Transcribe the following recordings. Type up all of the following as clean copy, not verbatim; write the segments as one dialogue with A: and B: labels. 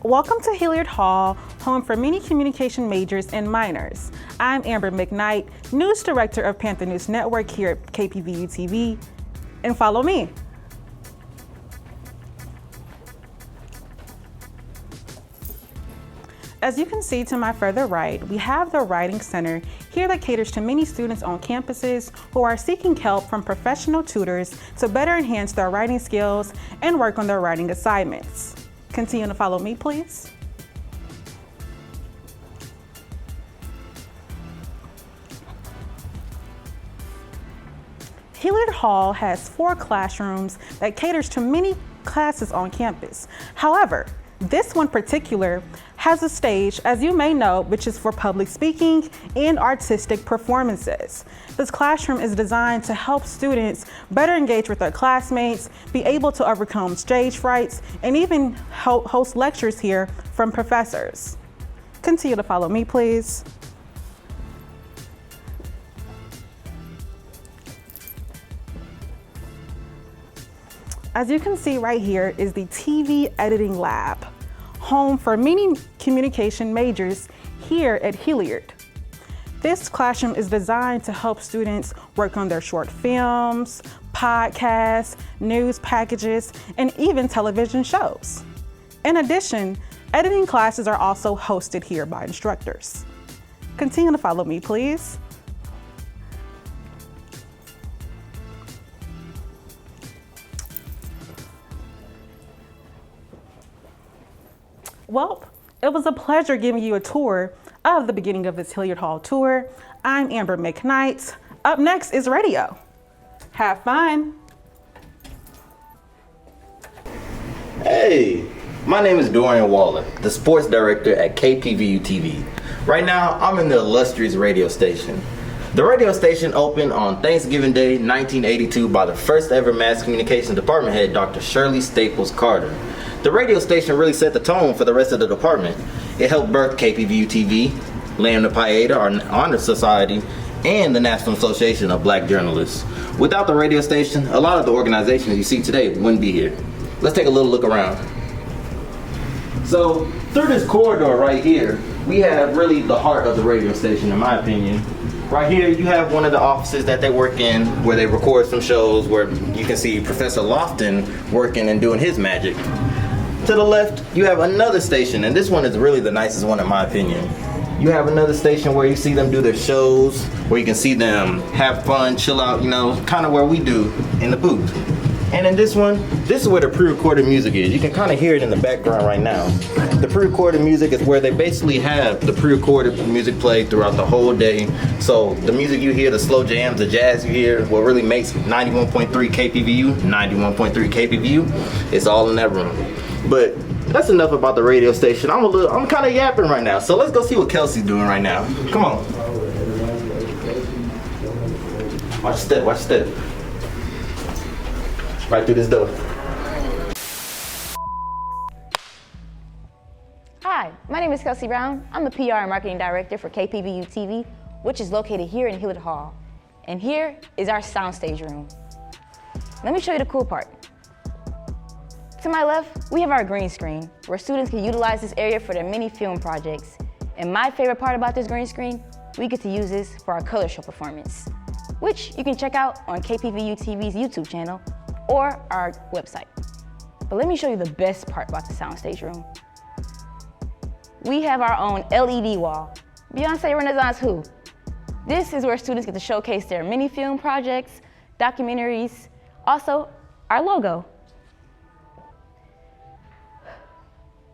A: Welcome to Hilliard Hall, home for many communication majors and minors. I'm Amber McKnight, News Director of Panther News Network here at KPVU-TV, and follow me. As you can see to my further right, we have the Writing Center here that caters to many students on campuses who are seeking help from professional tutors to better enhance their writing skills and work on their writing assignments. Continue to follow me, please. Hilliard Hall has 4 classrooms that caters to many classes on campus. However, this one particular has a stage, as you may know, which is for public speaking and artistic performances. This classroom is designed to help students better engage with their classmates, be able to overcome stage frights, and even host lectures here from professors. Continue to follow me, please. As you can see right here is the TV Editing Lab, home for many communication majors here at Hilliard. This classroom is designed to help students work on their short films, podcasts, news packages, and even television shows. In addition, editing classes are also hosted here by instructors. Continue to follow me, please. Well, it was a pleasure giving you a tour of the beginning of this Hilliard Hall tour. I'm Amber McKnight. Up next is radio. Have fun.
B: Hey, my name is Dorian Waller, the sports director at KPVU-TV. Right now, I'm in the illustrious radio station. The radio station opened on Thanksgiving Day, 1982 by the first ever mass communications department head, Dr. Shirley Staples Carter. The radio station really set the tone for the rest of the department. It helped birth KPVU-TV, Lambda Pi Eta, our honor society, and the National Association of Black Journalists. Without the radio station, a lot of the organizations you see today wouldn't be here. Let's take a little look around. So, through this corridor right here, we have really the heart of the radio station, in my opinion. Right here, you have one of the offices that they work in where they record some shows where you can see Professor Lofton working and doing his magic. To the left, you have another station, and this one is really the nicest one in my opinion. You have another station where you see them do their shows, where you can see them have fun, chill out, you know, kind of where we do in the booth. And in this one, this is where the pre-recorded music is. You can kind of hear it in the background right now. The pre-recorded music is where they basically have the pre-recorded music played throughout the whole day. So the music you hear, the slow jams, the jazz you hear, what really makes 91.3 KPVU, 91.3 KPVU, it's all in that room. But that's enough about the radio station. I'm kind of yapping right now. So let's go see what Kelci's doing right now. Come on. Watch the step, watch the step. Right through this door.
C: Hi, my name is Kelci Brown. I'm the PR and Marketing Director for KPVU-TV, which is located here in Hilliard Hall. And here is our soundstage room. Let me show you the cool part. To my left, we have our green screen, where students can utilize this area for their mini film projects. And my favorite part about this green screen, we get to use this for our color show performance, which you can check out on KPVU-TV's YouTube channel or our website. But let me show you the best part about the soundstage room. We have our own LED wall. Beyonce Renaissance who? This is where students get to showcase their mini film projects, documentaries, also our logo.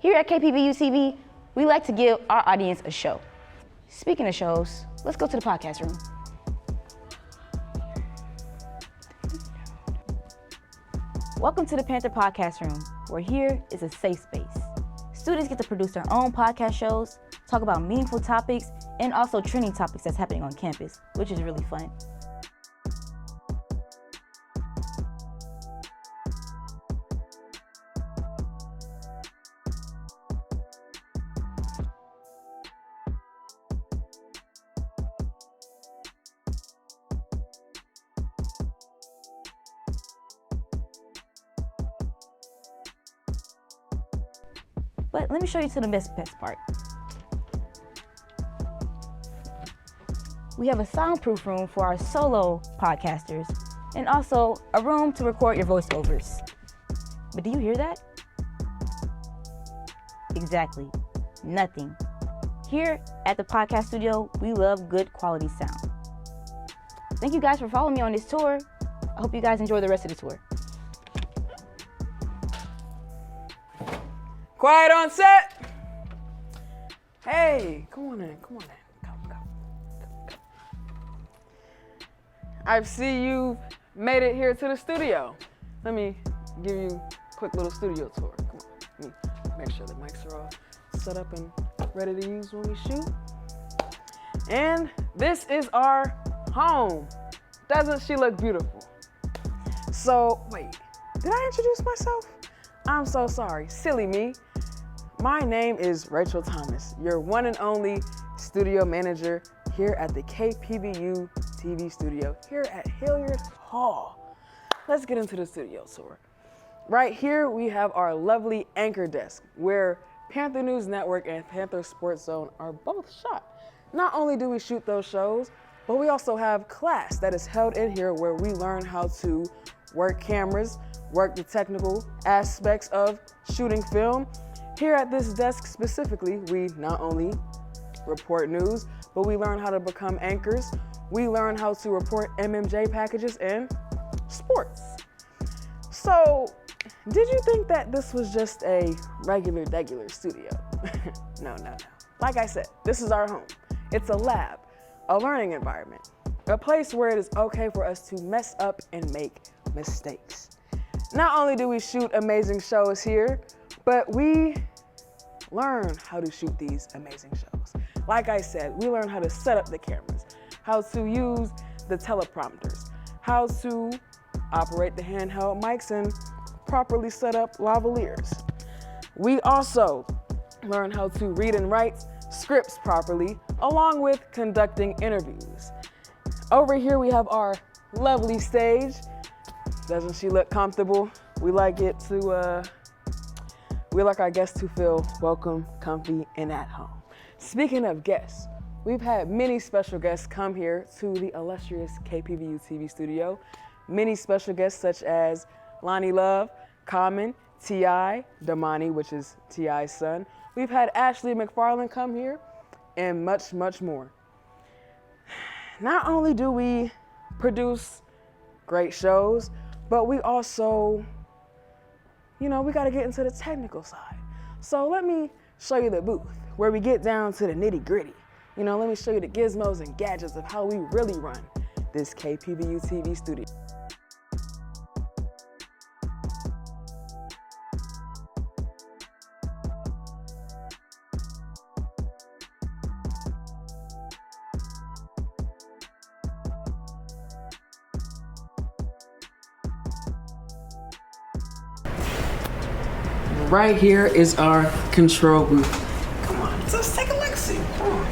C: Here at KPVU-TV, we like to give our audience a show. Speaking of shows, let's go to the podcast room. Welcome to the Panther Podcast Room, where here is a safe space. Students get to produce their own podcast shows, talk about meaningful topics, and also trending topics that's happening on campus, which is really fun. But let me show you to the best part. We have a soundproof room for our solo podcasters and also a room to record your voiceovers. But do you hear that? Exactly, nothing. Here at the podcast studio, we love good quality sound. Thank you guys for following me on this tour. I hope you guys enjoy the rest of the tour.
D: Quiet on set. Hey, come on in. Come. I see you made it here to the studio. Let me give you a quick little studio tour. Come on, let me make sure the mics are all set up and ready to use when we shoot. And this is our home. Doesn't she look beautiful? So, wait, did I introduce myself? I'm so sorry, silly me. My name is Rachel Thomas, your one and only studio manager here at the KPVU-TV studio here at Hilliard Hall. Let's get into the studio tour. Right here, we have our lovely anchor desk where Panther News Network and Panther Sports Zone are both shot. Not only do we shoot those shows, but we also have class that is held in here where we learn how to work cameras, work the technical aspects of shooting film. Here at this desk specifically, we not only report news, but we learn how to become anchors. We learn how to report MMJ packages and sports. So, did you think that this was just a regular studio? No. Like I said, this is our home. It's a lab, a learning environment, a place where it is okay for us to mess up and make mistakes. Not only do we shoot amazing shows here, but we learn how to shoot these amazing shows. Like I said, we learn how to set up the cameras, how to use the teleprompters, how to operate the handheld mics and properly set up lavaliers. We also learn how to read and write scripts properly, along with conducting interviews. Over here we have our lovely stage. Doesn't she look comfortable? We like our guests to feel welcome, comfy, and at home. Speaking of guests, we've had many special guests come here to the illustrious KPVU-TV studio. Many special guests such as Lonnie Love, Common, T.I., Damani, which is T.I.'s son. We've had Ashley McFarland come here, and much, much more. Not only do we produce great shows, but we also, we gotta get into the technical side. So let me show you the booth where we get down to the nitty gritty. Let me show you the gizmos and gadgets of how we really run this KPVU-TV studio. Right here is our control booth. Come on, let's take a look-see. Come on.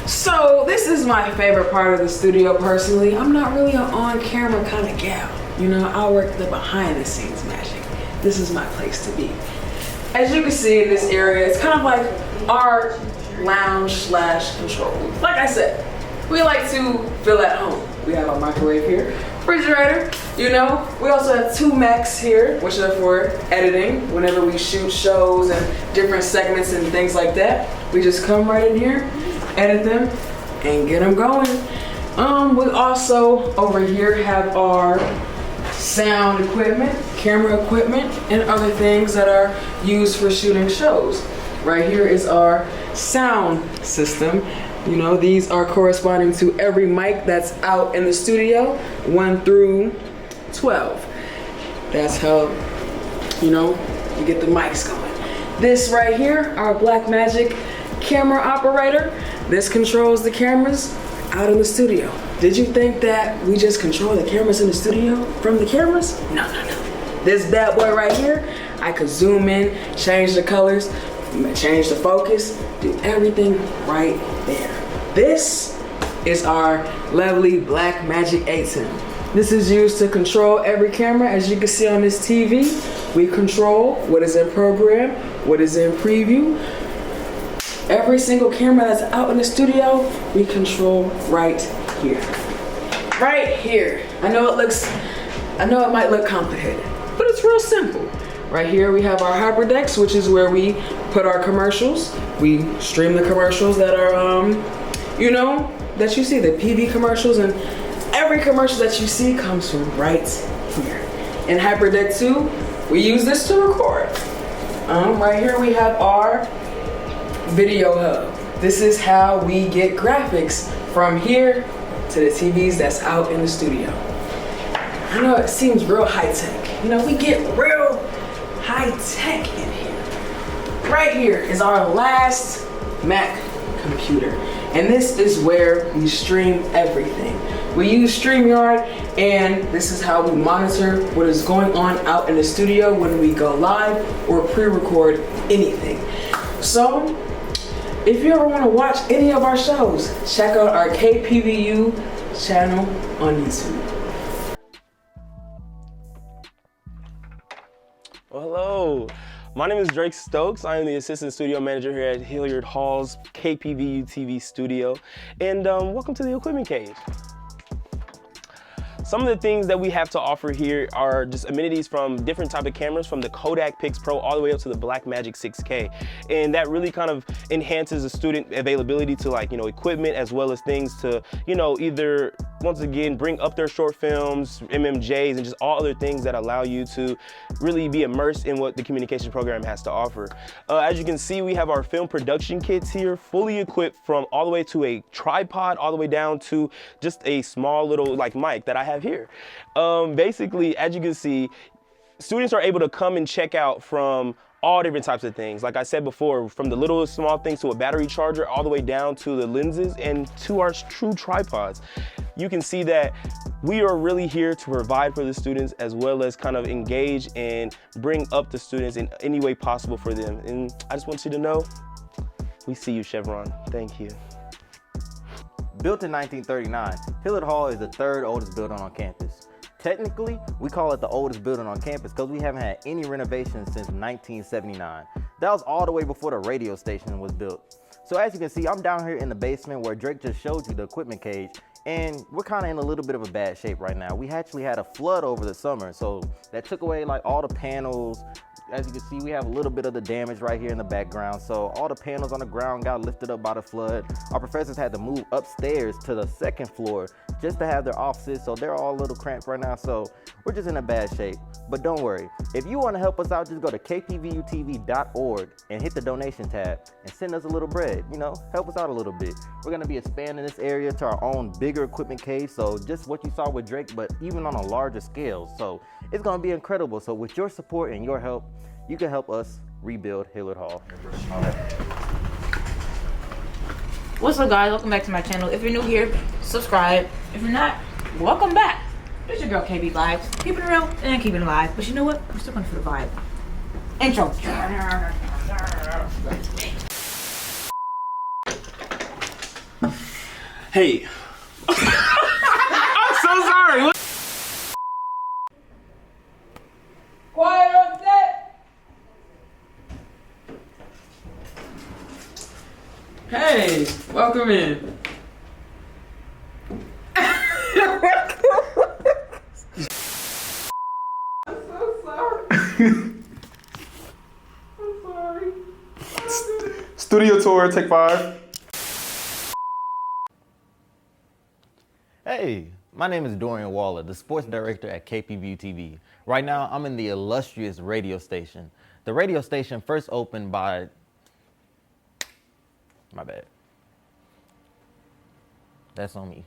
D: So this is my favorite part of the studio personally. I'm not really an on-camera kind of gal. I work the behind-the-scenes magic. This is my place to be. As you can see in this area, it's kind of like our lounge/control booth. Like I said, we like to feel at home. We have our microwave here, refrigerator, We also have 2 Macs here, which are for editing. Whenever we shoot shows and different segments and things like that, we just come right in here, edit them, and get them going. We also, over here, have our sound equipment, camera equipment, and other things that are used for shooting shows. Right here is our sound system. These are corresponding to every mic that's out in the studio, 1 through 12. That's how, you get the mics going. This right here, our Blackmagic camera operator. This controls the cameras out in the studio. Did you think that we just control the cameras in the studio from the cameras? No. This bad boy right here, I could zoom in, change the colors, change the focus, do everything right there. This is our lovely Blackmagic 810. This is used to control every camera, as you can see on this TV. We control what is in program, what is in preview. Every single camera that's out in the studio, we control right here. Right here. I know it might look complicated, but it's real simple. Right here we have our HyperDecks, which is where we put our commercials. We stream the commercials that are, that you see, the PV commercials, and every commercial that you see comes from right here. In HyperDeck 2, we use this to record. Right here we have our video hub. This is how we get graphics from here to the TVs that's out in the studio. I know it seems real high tech. We get real high tech in here. Right here is our last Mac computer. And this is where we stream everything. We use StreamYard, and this is how we monitor what is going on out in the studio when we go live or pre-record anything. So, if you ever want to watch any of our shows, check out our KPVU channel on YouTube.
E: Well, hello. My name is Drake Stokes. I am the Assistant Studio Manager here at Hilliard Hall's KPVU-TV studio. And welcome to the Equipment Cage. Some of the things that we have to offer here are just amenities from different type of cameras, from the Kodak Pix Pro all the way up to the Blackmagic 6K. And that really kind of enhances the student availability to equipment, as well as things to, either, once again, bring up their short films, MMJs, and just all other things that allow you to really be immersed in what the communications program has to offer. As you can see, we have our film production kits here, fully equipped from all the way to a tripod, all the way down to just a small little mic that I have here. Basically, as you can see, students are able to come and check out from all different types of things. Like I said before, from the little small things to a battery charger, all the way down to the lenses and to our true tripods. You can see that we are really here to provide for the students, as well as kind of engage and bring up the students in any way possible for them. And I just want you to know, we see you, Chevron. Thank you.
B: Built in 1939, Hilliard Hall is the third oldest building on campus. Technically, we call it the oldest building on campus because we haven't had any renovations since 1979. That was all the way before the radio station was built. So as you can see, I'm down here in the basement where Drake just showed you the equipment cage, and we're kind of in a little bit of a bad shape right now. We actually had a flood over the summer, so that took away all the panels. As you can see, we have a little bit of the damage right here in the background. So all the panels on the ground got lifted up by the flood. Our professors had to move upstairs to the second floor just to have their offices. So they're all a little cramped right now. So we're just in a bad shape. But don't worry, if you want to help us out, just go to kpvutv.org and hit the donation tab and send us a little bread. Help us out a little bit. We're going to be expanding this area to our own bigger equipment cage. So just what you saw with Drake, but even on a larger scale. So it's going to be incredible. So with your support and your help, you can help us rebuild Hilliard Hall.
C: What's up, guys? Welcome back to my channel. If you're new here, subscribe. If you're not, welcome back. It's your girl KB Vibes. Keeping it real and keeping it live. But you know what? We're still going for the vibe. Intro.
E: Hey. I'm so sorry.
D: Quiet on set. Hey, welcome in. I'm so sorry. I'm sorry.
E: Studio tour, take 5.
B: Hey, my name is Dorian Waller, the sports director at KPVU-TV. Right now, I'm in the illustrious radio station. The radio station first opened by... My bad. That's on me.